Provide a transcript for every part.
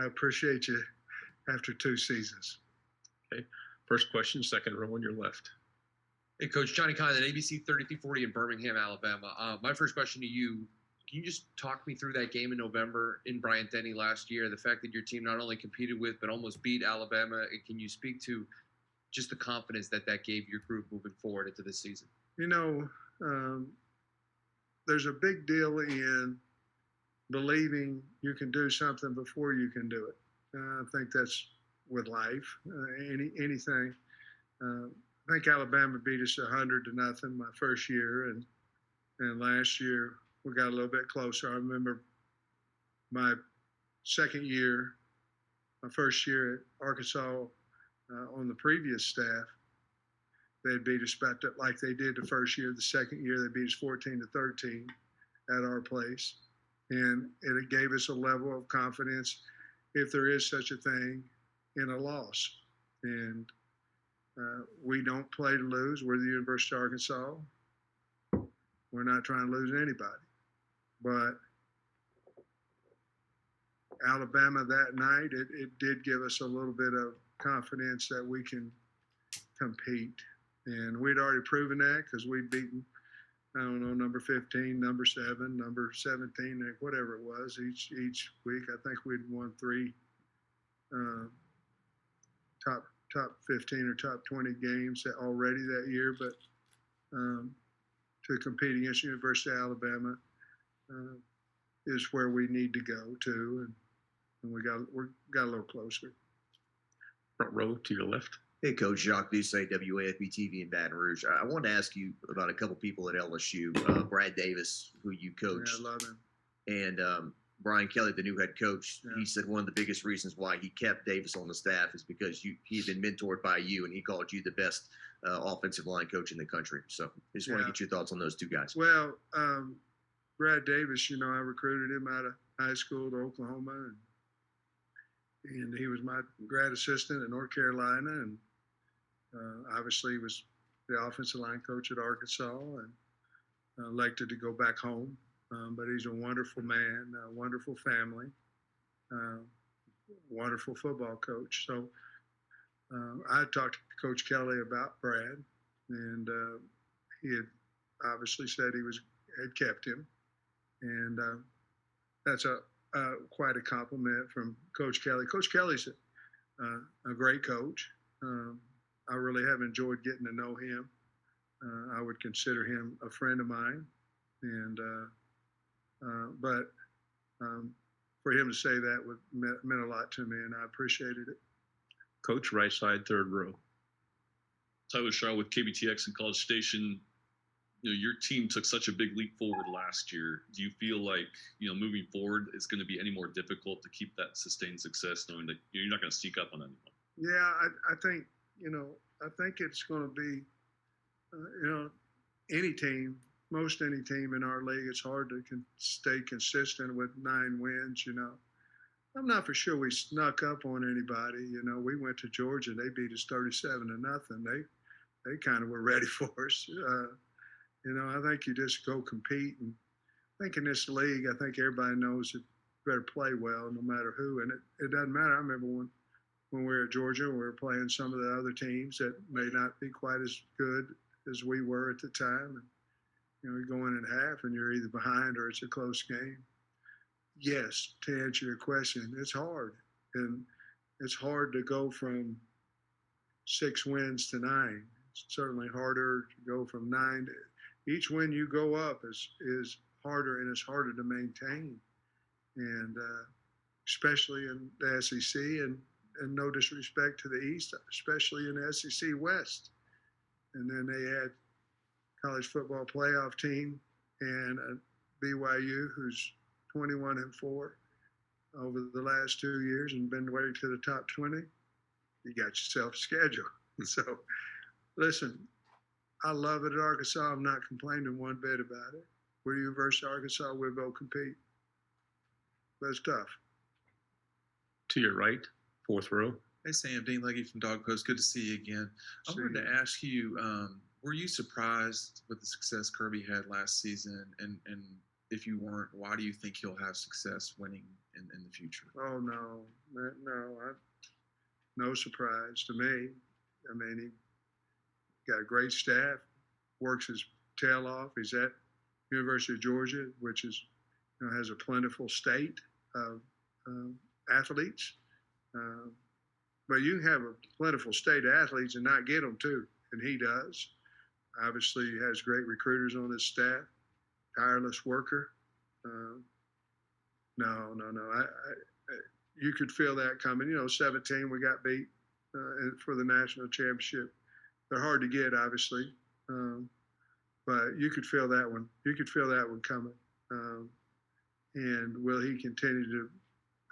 I appreciate you after 2 seasons. Okay. First question, second row on your left. Hey, Coach Johnny Conlon, ABC 3340 in Birmingham, Alabama. My first question to you, can you just talk me through that game in November in Bryant-Denny last year, the fact that your team not only competed with but almost beat Alabama? Can you speak to just the confidence that gave your group moving forward into this season? There's a big deal in believing you can do something before you can do it. I think that's with life, anything. I think Alabama beat us 100-0 my first year, and last year we got a little bit closer. I remember my second year, my first year at Arkansas on the previous staff. They beat us about like they did the first year. The second year they beat us 14-13 at our place, and it gave us a level of confidence, if there is such a thing, in a loss. And we don't play to lose. We're the University of Arkansas. We're not trying to lose anybody. But Alabama that night, it did give us a little bit of confidence that we can compete. And we'd already proven that because we'd beaten, I don't know, number 15, number 7, number 17, whatever it was each week. I think we'd won 3 top 15 or top 20 games already that year. But to compete against University of Alabama is where we need to go to, and we got a little closer. Front row to your left. Hey, Coach Jacques Doucet, WAFB-TV in Baton Rouge. I wanted to ask you about a couple people at LSU. Brad Davis, who you coached. Yeah, I love him. And Brian Kelly, the new head coach. Yeah. He said one of the biggest reasons why he kept Davis on the staff is because he'd been mentored by you, and he called you the best offensive line coach in the country. So I just want to get your thoughts on those two guys. Well, Brad Davis, I recruited him out of high school to Oklahoma, and he was my grad assistant at North Carolina, and obviously he was the offensive line coach at Arkansas, and elected to go back home. But he's a wonderful man, a wonderful family, wonderful football coach. So I talked to Coach Kelly about Brad, and he had obviously said had kept him, and that's quite a compliment from Coach Kelly. Coach Kelly's a great coach. I really have enjoyed getting to know him. I would consider him a friend of mine, and but for him to say that meant a lot to me, and I appreciated it. Coach, right side, third row. Tyler Shaw with KBTX and College Station. Your team took such a big leap forward last year. Do you feel like, moving forward, it's going to be any more difficult to keep that sustained success, knowing that you're not going to sneak up on anyone? Yeah, I think, I think it's going to be, any team, most any team in our league, it's hard to stay consistent with 9 wins, I'm not for sure we snuck up on anybody. We went to Georgia, they beat us 37-0. They kind of were ready for us. I think you just go compete. And I think in this league, I think everybody knows that you better play well no matter who. And it doesn't matter. I remember when we were at Georgia, we were playing some of the other teams that may not be quite as good as we were at the time. And, you go in at half and you're either behind or it's a close game. Yes, to answer your question, it's hard. And it's hard to go from 6 wins to 9. It's certainly harder to go from 9 to each win you go up is harder, and it's harder to maintain. And especially in the SEC, and no disrespect to the East, especially in the SEC West. And then they had college football playoff team and a BYU who's 21-4 over the last 2 years and been way to the top 20. You got yourself a schedule. So, listen, I love it at Arkansas. I'm not complaining one bit about it. We're University of Arkansas. We'll go compete. But it's tough. To your right, fourth row. Hey, Sam, Dean Legge from Dog Post. Good to see you again. I wanted to ask you, were you surprised with the success Kirby had last season? And if you weren't, why do you think he'll have success winning in the future? Oh no, no surprise to me. I mean, he got a great staff, works his tail off. He's at University of Georgia, which is has a plentiful state of athletes. But you can have a plentiful state of athletes and not get them too, and he does. Obviously, he has great recruiters on his staff, tireless worker. No. You could feel that coming. 17, we got beat for the national championship. They're hard to get, obviously, but you could feel that one. You could feel that one coming. And will he continue to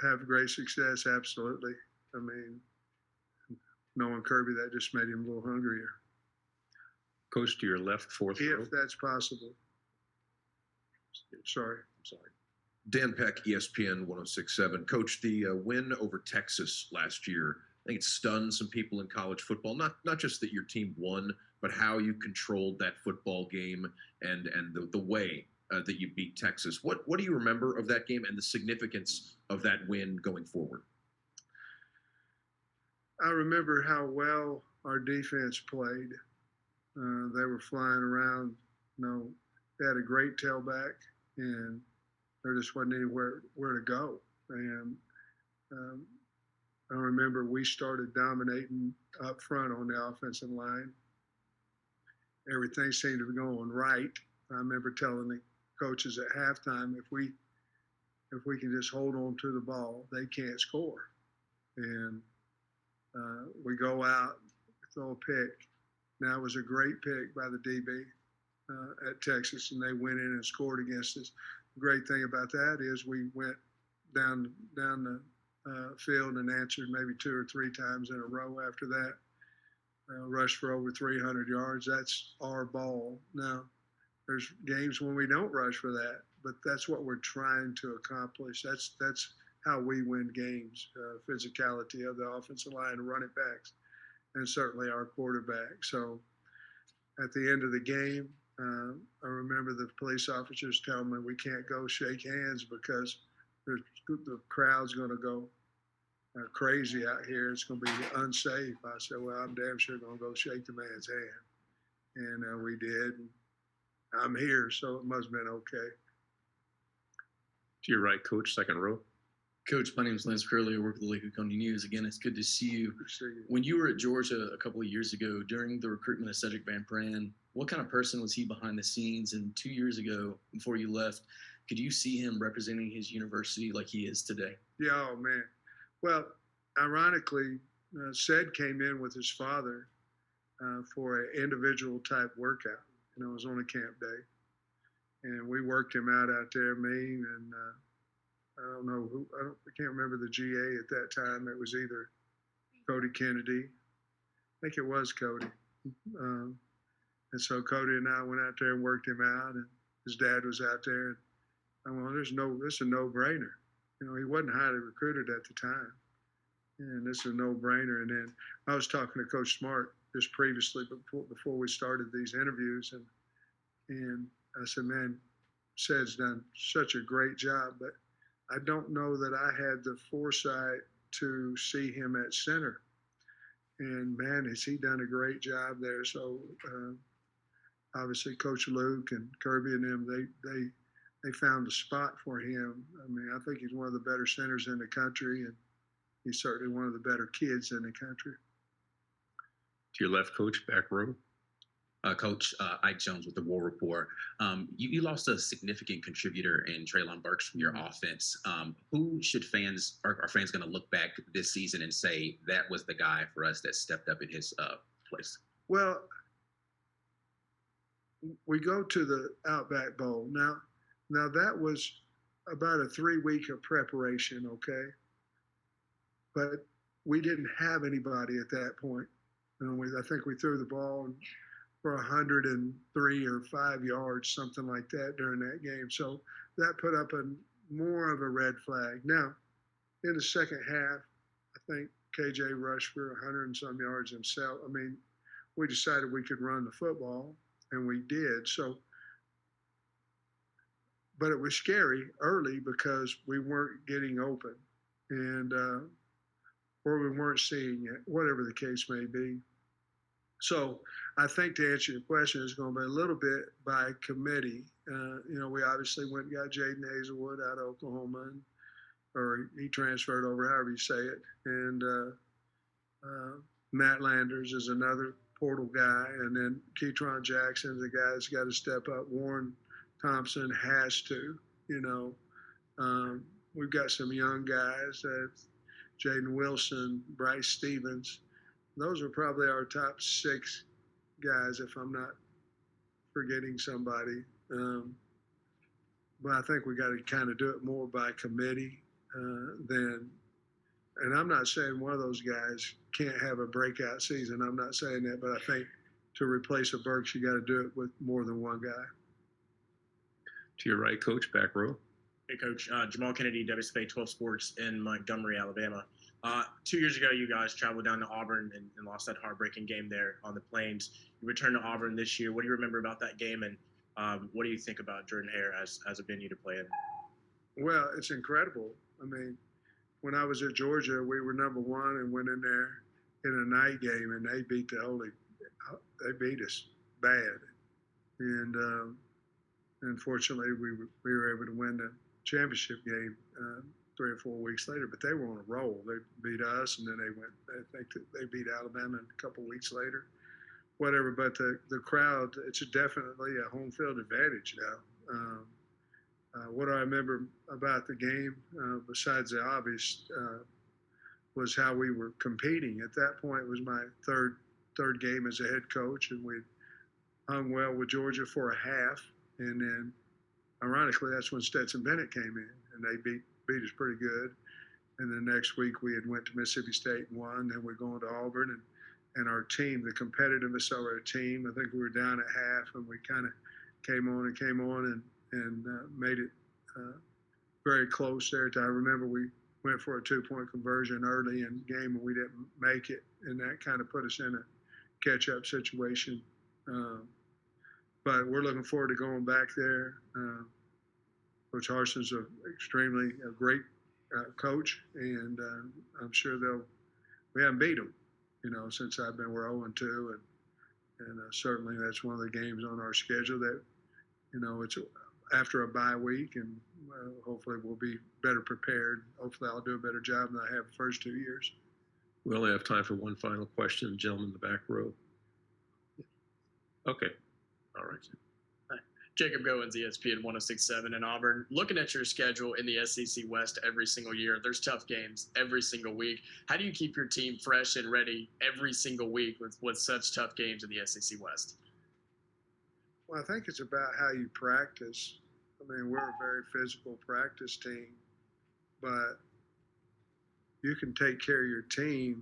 have great success? Absolutely. I mean, knowing Kirby, that just made him a little hungrier. Coach, to your left, fourth row. If that's possible. Sorry. I'm sorry. Dan Peck, ESPN 1067. Coach, the win over Texas last year, I think it stunned some people in college football. Not just that your team won, but how you controlled that football game and the way that you beat Texas. What do you remember of that game and the significance of that win going forward? I remember how well our defense played. They were flying around. They had a great tailback, and there just wasn't anywhere to go. And I remember we started dominating up front on the offensive line. Everything seemed to be going right. I remember telling the coaches at halftime, if we can just hold on to the ball, they can't score. And we go out, throw a pick. Now it was a great pick by the DB at Texas, and they went in and scored against us. The great thing about that is we went down the field and answered maybe 2 or 3 times in a row after that. Rushed for over 300 yards. That's our ball. Now, there's games when we don't rush for that, but that's what we're trying to accomplish. That's how we win games, physicality of the offensive line and running backs, and certainly our quarterback. So at the end of the game, I remember the police officers telling me we can't go shake hands because the crowd's going to go crazy out here. It's going to be unsafe. I said, well, I'm damn sure going to go shake the man's hand. And we did. And I'm here, so it must have been okay. To your right, Coach, second row. Coach, my name is Lance Curley. I work at the Lakewood County News. Again, it's good to see you. When you were at Georgia a couple of years ago, during the recruitment of Cedric Van Pran, what kind of person was he behind the scenes? And 2 years ago, before you left, could you see him representing his university like he is today? Yeah, oh man. Well, ironically, Ced came in with his father for an individual type workout. It was on a camp day. And we worked him out there, me and I don't know who, I can't remember the GA at that time. It was either Cody Kennedy. I think it was Cody. And so Cody and I went out there and worked him out, and his dad was out there. And I went, this is a no-brainer. He wasn't highly recruited at the time. And this is a no-brainer. And then I was talking to Coach Smart just previously before we started these interviews. And I said, man, Ced's done such a great job, but I don't know that I had the foresight to see him at center. And man, has he done a great job there. So obviously Coach Luke and Kirby and them, they found a spot for him. I mean, I think he's one of the better centers in the country, and he's certainly one of the better kids in the country. To your left, Coach, back row. Coach Ike Jones with the War Report. You lost a significant contributor in Treylon Burks from your offense. Who should are fans going to look back this season and say that was the guy for us that stepped up in his place? Well, we go to the Outback Bowl. Now that was about a 3-week of preparation, okay? But we didn't have anybody at that point. I think we threw the ball for 103 or 5 yards, something like that during that game. So that put up more of a red flag. Now, in the second half, I think KJ rushed for 100 and some yards himself. I mean, we decided we could run the football, and we did. So but it was scary early because we weren't getting open, and or we weren't seeing it, whatever the case may be. So I think to answer your question, it's going to be a little bit by committee. We obviously went and got Jaden Hazelwood out of Oklahoma, or he transferred over, however you say it, and Matt Landers is another portal guy, and then Keytron Jackson, the guy that's got to step up. Warren Thompson has to, we've got some young guys, Jaden Wilson, Bryce Stevens. Those are probably our top 6 guys, if I'm not forgetting somebody. But I think we got to kind of do it more by committee than. And I'm not saying one of those guys can't have a breakout season. I'm not saying that, but I think to replace a Burks, you got to do it with more than one guy. To your right, Coach, back row. Hey, Coach. Jamal Kennedy, WSFA 12 Sports in Montgomery, Alabama. 2 years ago, you guys traveled down to Auburn and lost that heartbreaking game there on the Plains. You returned to Auburn this year. What do you remember about that game, and what do you think about Jordan Hare as a venue to play in? Well, it's incredible. I mean, when I was at Georgia, we were number 1 and went in there in a night game, and they beat us bad. And unfortunately, we were able to win the championship game 3 or 4 weeks later. But they were on a roll. They beat us, and then I think that they beat Alabama a couple weeks later. Whatever. But the crowd, it's definitely a home field advantage now. What do I remember about the game, besides the obvious, was how we were competing. At that point, it was my third game as a head coach, and we hung well with Georgia for a half. And then, ironically, that's when Stetson Bennett came in, and they beat us pretty good. And the next week, we had went to Mississippi State and won. Then we're going to Auburn, and our team, the competitiveness of our team, I think we were down at half, and we kind of came on and made it very close there. I remember we went for a 2-point conversion early in the game, and we didn't make it, and that kind of put us in a catch-up situation. But we're looking forward to going back there. Coach Harson's a great coach, and I'm sure we haven't beat them, since I've been. We're 0-2, and certainly that's one of the games on our schedule that, it's after a bye week, and hopefully we'll be better prepared. Hopefully I'll do a better job than I have the first 2 years. We only have time for one final question. Gentleman in the back row. Okay. All right. Hi. Jacob Goins, ESPN 106.7 in Auburn. Looking at your schedule in the SEC West every single year, there's tough games every single week. How do you keep your team fresh and ready every single week with such tough games in the SEC West? Well, I think it's about how you practice. I mean, we're a very physical practice team, but you can take care of your team.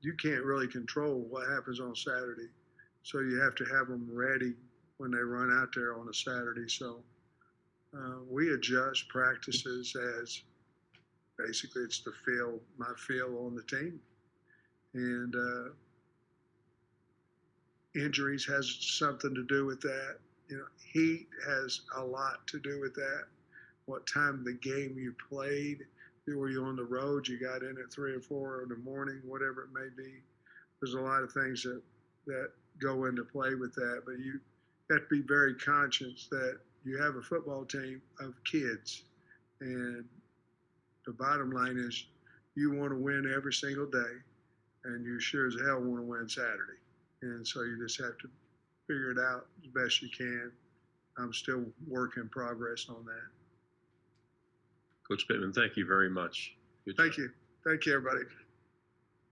You can't really control what happens on Saturday. So you have to have them ready when they run out there on a Saturday. So we adjust practices as basically it's my feel on the team. And injuries has something to do with that. Heat has a lot to do with that. What time of the game you played, were you on the road, you got in at 3 or 4 in the morning, whatever it may be. There's a lot of things that go into play with that, but you have to be very conscious that you have a football team of kids, and the bottom line is you want to win every single day, and you sure as hell want to win Saturday. And so you just have to figure it out as best you can. I'm still work in progress on that. Coach Pittman, thank you very much. Good Thank job. you. Thank you, everybody.